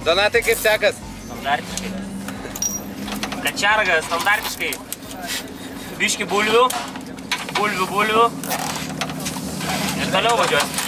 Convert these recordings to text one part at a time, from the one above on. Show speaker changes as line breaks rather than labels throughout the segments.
Donatai, kaip sekas?
Standartiškai. Kačergas, standartiškai. Biški bulvių. Bulvių. Ir toliau važiuosi.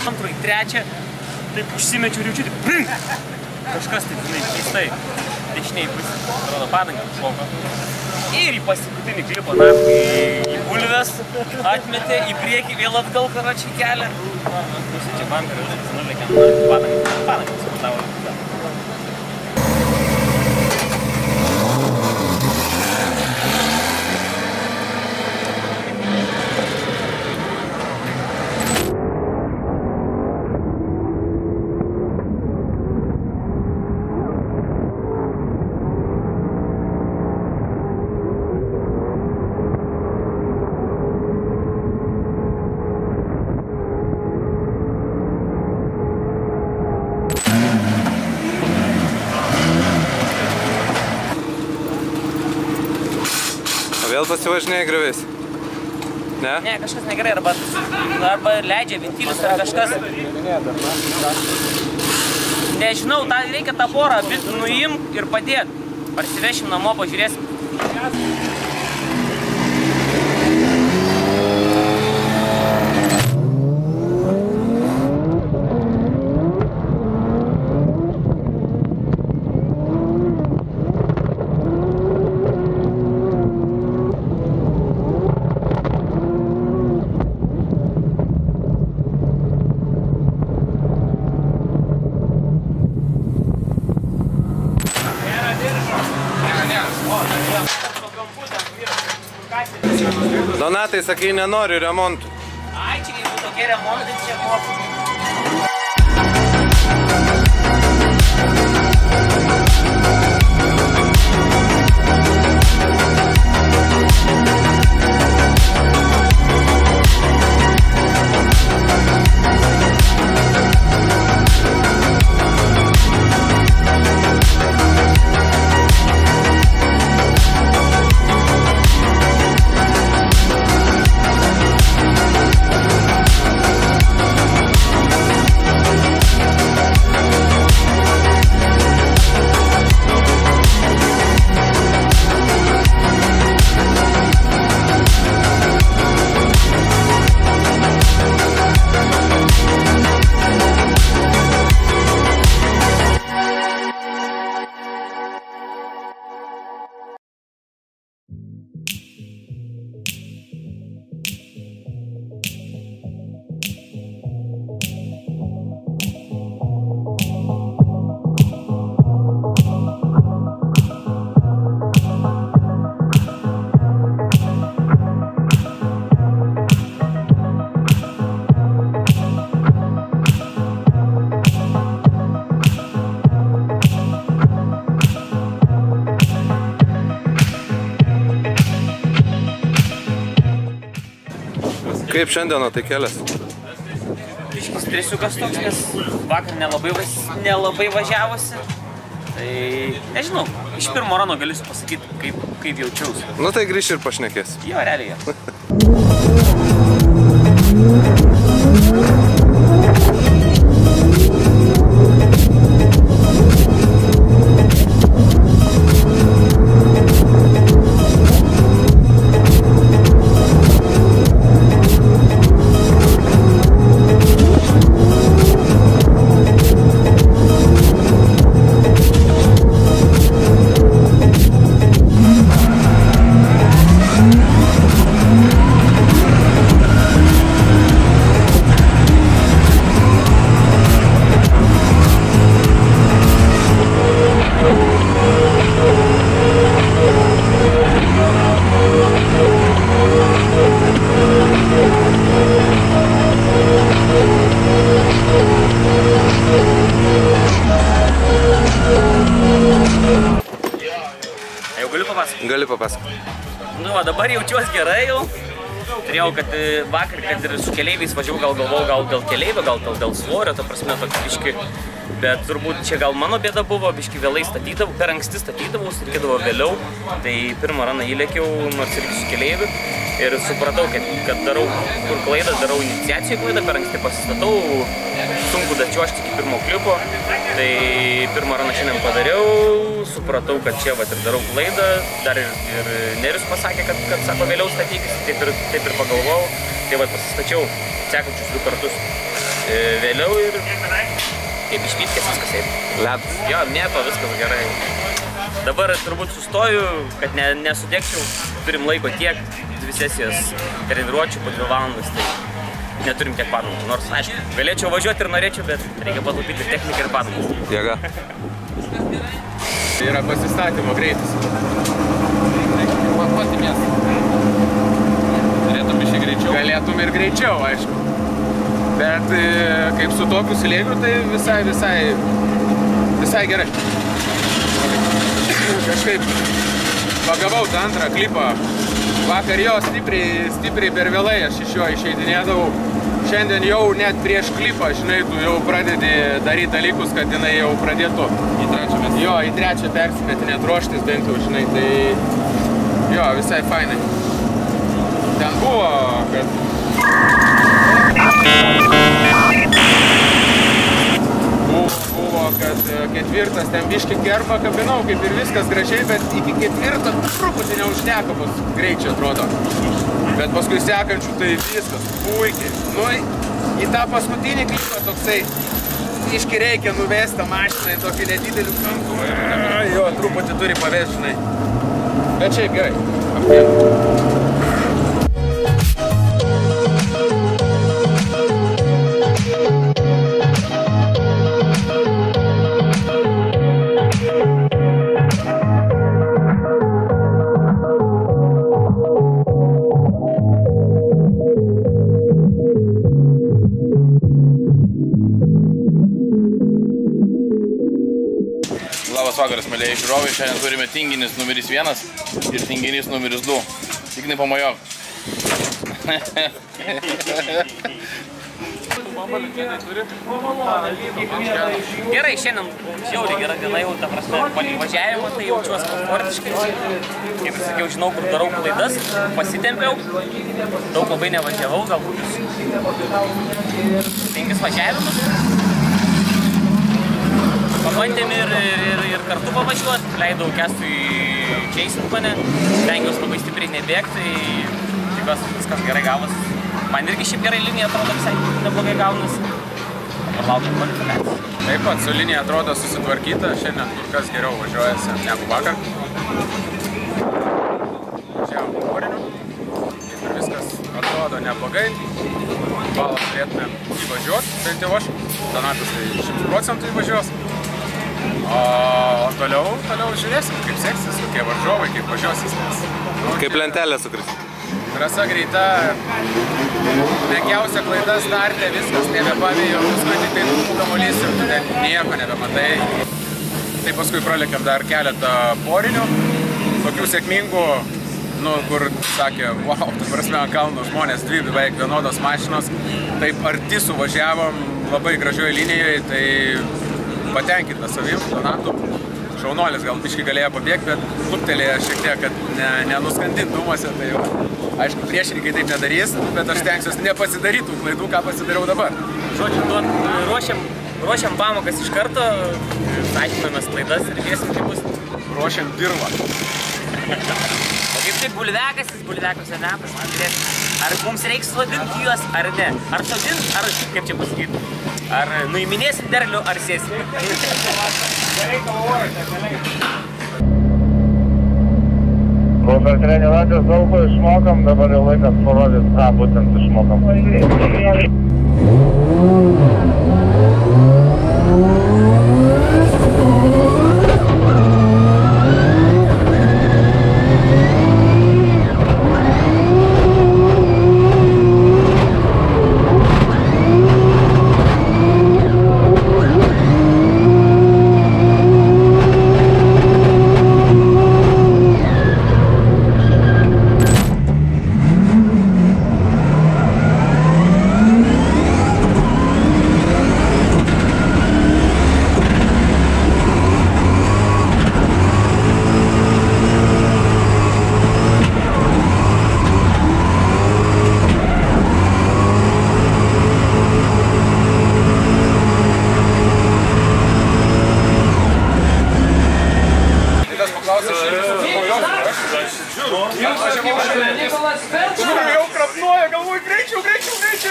Antrąjį, trečią, taip užsimečiau ir jaučiu, taip brink! Kažkas taip, žinai, keistai. Dešiniai pusė, atrodo, padangą šoka. Ir į pasikutinį klipą, na, į bulves atmetė, į priekį vėl atgal karačiai kelią. Čia bankarą, nulėkėm, padangą sukutavo.
Vėl pasivažinėjai grioviais? Ne?
Ne, kažkas negerai, arba leidžia ventilius ar kažkas. Nežinau, reikia tą porą nuimti ir padėti. Parsivešim namo, pažiūrėsim.
Donatai, sakai, nenoriu remontų.
Ai, čia jeigu tokie remontai, čia moku.
Kaip šiandien tai kelias?
Biškis stresiukas toks, nes vakar nelabai važiavosi. Tai nežinau, iš pirmo rano galėsiu pasakyti, kaip jaučiausi.
Nu tai grįš ir pašnekės.
Jo, realiai.
Gali papasakoti.
Nu, va, dabar jaučiuosi gerai jau. Turėjau, kad vakar, kad ir su keleiviais važiavau, galvojau, gal dėl keleivio, gal dėl svorio, ta prasme, tokį biškį Bet turbūt čia gal mano bėda buvo, biški vėlai statydavau, per anksti statydavau, reikėdavo vėliau. Tai pirmą raną įlėkiau, nors irgi su keleiviu. Ir supratau, kad darau kur klaidą, darau iniciacijų klaidą, per anksti pasistatau, sunku dar čiuožti iki pirmo klipo. Tai pirmą raną šiandien padariau, supratau, kad čia vat ir darau klaidą. Dar ir Nerius pasakė, kad sako vėliau statykis, taip ir pagalvojau. Tai vat pasistačiau sekančius 2 kartus vėliau ir kaip išvytkės viskas eina.
Ledas.
Jo, mėto, viskas gerai. Dabar turbūt sustoju, kad nesudėkčiau, turim laiko tiek, 2 sesijas treniruočių po 2 valandas, tai neturim tiek padangų. Nors, aišku, galėčiau važiuoti ir norėčiau, bet reikia pataupyti techniką ir padangas.
Jėga.
Tai yra pasistatymo greitis. Patimės. Galėtum išį greičiau? Galėtum ir greičiau, aišku. Bet kaip su tokiu slėgiu, tai visai gerai. Kažkaip pagavau tą antrą klipą. Vakar jo stipriai per vėlai aš iš jo išeidinėdavau. Šiandien jau net prieš klipą, žinai, tu jau pradedi daryti dalykus, kad jinai jau pradėtų į trečią metinę. Jo, į trečią persimetinėt ruoštis bent jau, žinai, tai jo, visai fainai. Ten buvo, kad ketvirtas, ten biškį gerbą kabinau, kaip ir viskas gražiai, bet iki ketvirto truputį neužteko greičio, atrodo. Bet paskui sekančių tai viskas puikiai. Nu, į tą paskutinį klipą toksai biškį reikia nuvesti tą mašiną į tokį nedidelį kampų. Jo, truputį turi pavėst, žinai. Bet šiaip gerai.
Labas vakaras, mėlyje žiūrovai. Šiandien turime tinginis numeris 1 ir tinginys numeris 2. Ignai pamojok.
Gerai, šiandien žiauriai gera diena jau, ta prasme, palei važiavimą, tai jaučiuosi komfortiškai. Kaip ir sakiau, žinau, kur darau klaidas, pasitempiau, daug labai nevažiavau, galbūt 5 važiavimus. Pabandėm ir kartu pavažiuoti, leidau Kestui čeisint mane, stengiausi labai stipriai nebėgti, tai tikiuosi viskas gerai gavosi. Man irgi šiaip gerai linija atrodo visai neblogai gaunasi. Dabar laukiam kvalifikaciją.
Taip pat su linija atrodo susitvarkyta, šiandien kur kas geriau važiuojasi negu vakar. Važiavom poriniu, kaip ir viskas atrodo neblogai. Balą turėtumėm įvažiuoti, bent jau aš. Donatas tai 100% įvažiuos. O toliau žiūrėsim, kaip seksis, kokie varžovai, kaip važiuosis.
Kaip lentelė sukris.
Trasa greita, menkiausia klaida starte, viskas nebepavėjo, paskui tik tai kamuolys ir tu nieko nebematai. Tai paskui pralėkėm dar keletą porinių, tokių sėkmingų, kur sakė, wow, ta prasme, ant kalno žmonės, 2 beveik vienodos mašinos, taip arti suvažiavom, labai gražioje linijoje, tai patenkintas savim, Donatu. Šaunuolis gal biškai galėjo pabėgti, bet kluptelėjo šiek tiek, kad nenuskandint dūmuose, tai jau, aišku, priešininkai taip nedarys, bet aš stengsiuosi nepasidarytų klaidų, ką pasidariau dabar.
Žodžiu, ruošiam pamokas iš karto, aiškinamės klaidas ir žiūrėsim, kaip bus.
Ruošiam dirvą.
O kaip tik bulviakas anapas, ar mums reiks sodinti juos, ar ne? Ar sodint, ar kaip čia pasakyti? Ar nuiminėsim derlių, ar sėsim?
Per treniruotės daug ko išmokam, dabar jau laikas parodyti, ką būtent išmokam.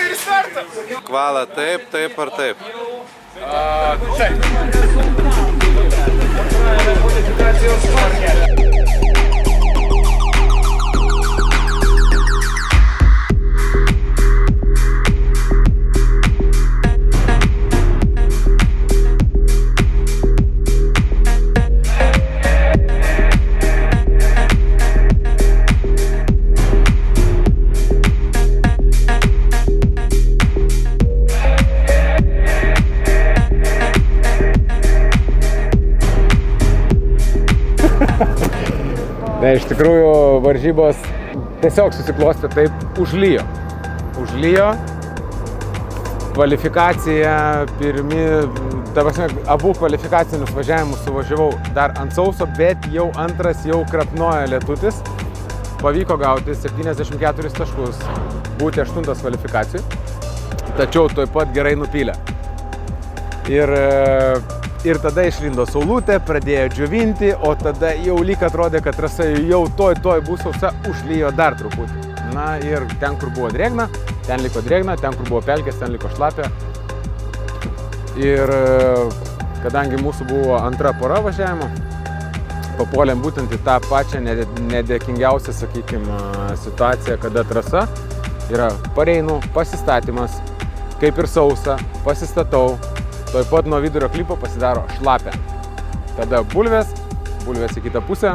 ir startą.
Kvala taip, taip ar taip?
Taip. Ne, iš tikrųjų varžybos tiesiog susiklostė taip, užlijo. Užlijo, kvalifikacija pirmi, abu kvalifikacinius važiavimus suvažiavau dar ant sauso, bet jau antras jau krapnoja lietutis. Pavyko gauti 74 taškus, būti 8 kvalifikacijų, tačiau tuoj pat gerai nupylė. Ir tada išlindo saulutė, pradėjo džiovinti, o tada jau lyg atrodė, kad trasa jau toj bus sausa, užlijo dar truputį. Na ir ten, kur buvo drėgna, ten liko drėgna, ten, kur buvo pelkės, ten liko šlapė. Ir kadangi mūsų buvo antra pora važiavimo, papuolėm būtent į tą pačią nedėkingiausią, sakykime, situaciją, kada trasa yra pareinu, pasistatymas, kaip ir sausa, pasistatau. Toj pat nuo vidurio klipo pasidaro šlapę. Tada bulvės į kitą pusę,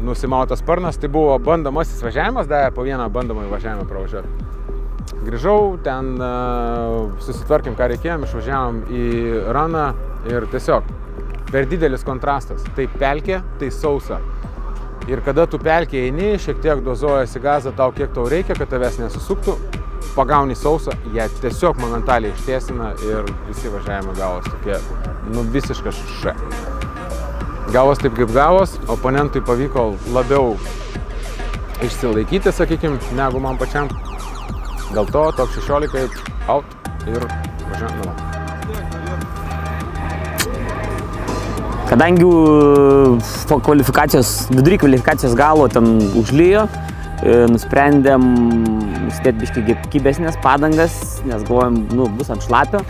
nusimautas sparnas, tai buvo bandomasis važiavimas, davė po vieną bandomąjį važiavimą pravažiuoti. Grįžau, ten susitvarkėm, ką reikėjom, išvažiavom į raną ir tiesiog per didelis kontrastas. Tai pelkė, tai sausa. Ir kada tu pelkė eini, šiek tiek dozuojasi gazą tau, kiek tau reikia, kad tavęs nesusuktų, pagauni sausą, jie tiesiog momentaliai ištiesina ir visi važiavimai gavos tokie, visiškas š. Gavos taip kaip gavos, oponentui pavyko labiau išsilaikyti, sakykim, negu man pačiam. Dėl to top 16 out ir važiavim namo.
Kadangi vidury kvalifikacijos galo ten užlijo, nusprendėm užsidėti biškį kibesnės padangas, nes galvojom, bus ant šlapio,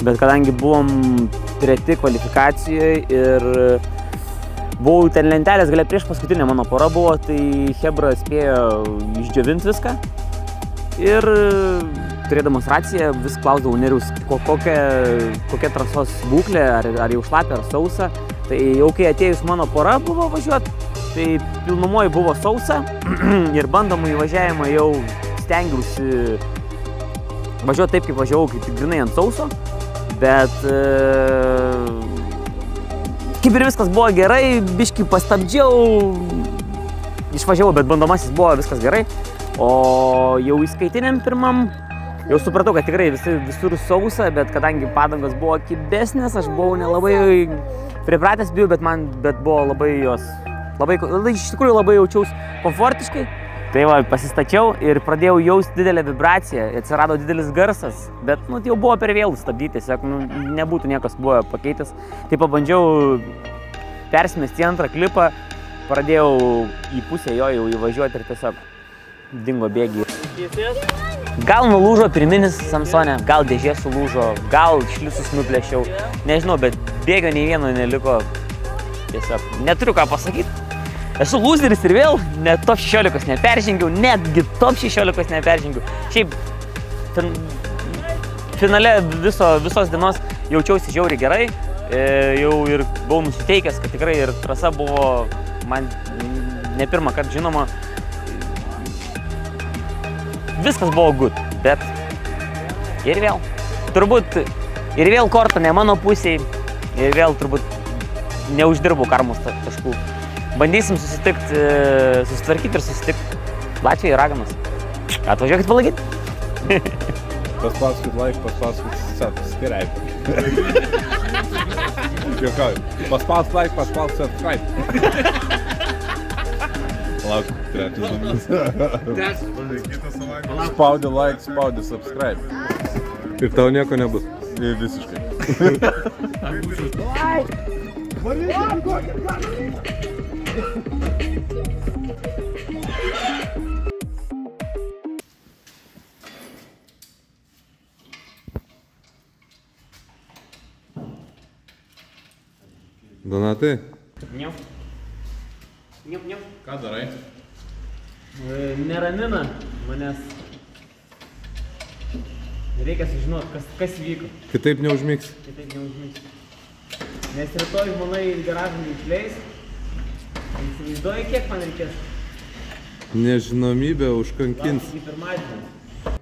bet kadangi buvom treti kvalifikacijoje ir buvau ten lentelės galia prieš paskutinė mano pora buvo, tai Hebra spėjo išdžiovinti viską ir turėdamas raciją vis klausdavau Neriaus, kokia trasos būklė, ar jau šlapia, ar sausa. Tai jau kai atėjus mano pora buvo važiuoti, tai pilnumoji buvo sausa ir bandomų įvažiavimą jau stengiausi važiuoti taip, kaip važiavau, kaip grinai ant sauso, bet kaip ir viskas buvo gerai, biškį pastabdžiau, išvažiavau, bet bandomasis buvo viskas gerai, o jau įskaitiniam pirmam jau supratau, kad tikrai visur sausa, bet kadangi padangos buvo kibesnės, aš buvau nelabai pripratęs bijau, bet buvo labai iš tikrųjų labai jaučiausi komfortiškai. Tai va, pasistačiau ir pradėjau jausti didelę vibraciją, atsirado didelis garsas, bet jau buvo per vėlų stabdyti, tiesiog nebūtų niekas buvo pakeitęs. Tai pabandžiau persimesti į antrą klipą, pradėjau į pusę jo jau įvažiuoti ir tiesiog dingo bėgiai. Gal nulūžo pirminis Samsone, gal dėžė sulūžo, gal šliusus nuplėšiau, nežinau, bet bėgio nei vieno neliko, tiesiog neturiu ką pasakyti. Esu lūzeris ir vėl net top 16 neperžengiau, netgi top 16 neperžengiau. Šiaip finale visos dienos jaučiausi žiauriai gerai, jau ir buvau nusiteikęs, kad tikrai ir trasa buvo man ne pirmą kartą žinoma. Viskas buvo good, bet ir vėl. Turbūt ir vėl korta ne mano pusėje, ir vėl turbūt neuždirbau karmos taškų. Bandysim susitvarkyti ir susitikti Latvijoje Raganos. Atvažiuokit palaikyti.
Paspauskit like, paspauskit subscribe. Juokauju. Paspauskit like, paspauskit subscribe. Lauk, trečias žmonės. Spaudi like, spaudi subscribe.
Ir tau nieko nebus.
Visiškai.
Donatai?
Niau. Niau.
Ką darai?
Neramina manęs. Reikia sužinoti, kas vyko.
Kitaip neužmigsi.
Kitaip neužmigsi. Nes rytoj žmona į garažą išleis. Įsivaizduoji, kiek man reikės?
Nežinomybė užkankins.
Į pirmadienį.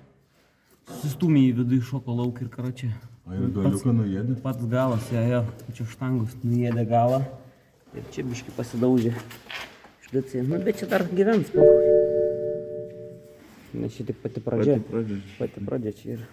Susistūmė į vidų, iššoko lauk ir karočią.
O jau galiuką nuėdė?
Pats galas, jo, čia štangos nuėdė galą. Ir čia biški pasidaužė. Šlicai, nu bet čia dar gyvens, pohui. Nes čia tik pati pradžia. Pati pradžia čia yra.